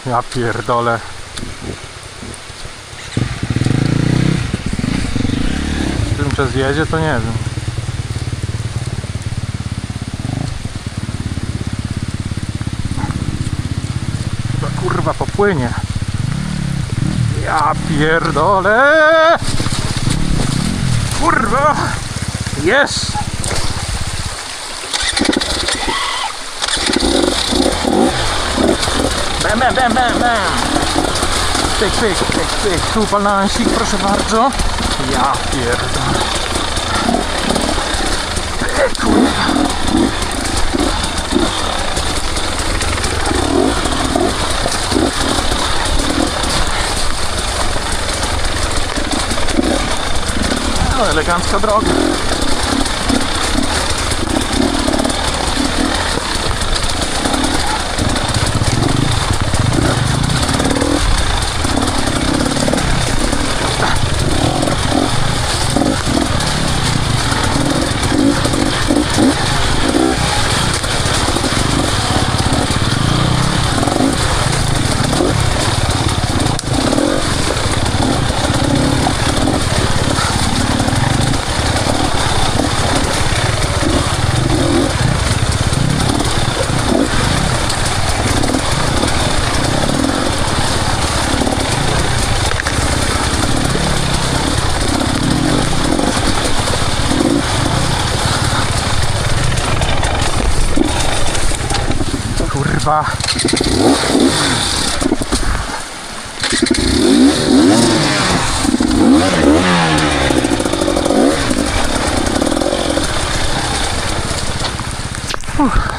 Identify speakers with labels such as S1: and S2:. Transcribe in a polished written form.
S1: Ja pierdolę. Z tym przez jedzie, to nie wiem. Chyba kurwa popłynie. Ja pierdolę. Kurwa. Jest. Bam, bam, bam, bam, bam. Pyk, pyk, pyk, pyk. Tu balansik, proszę bardzo. Ja pierdolę. Kurwa. No, elegancka droga. Kurwa. Uff.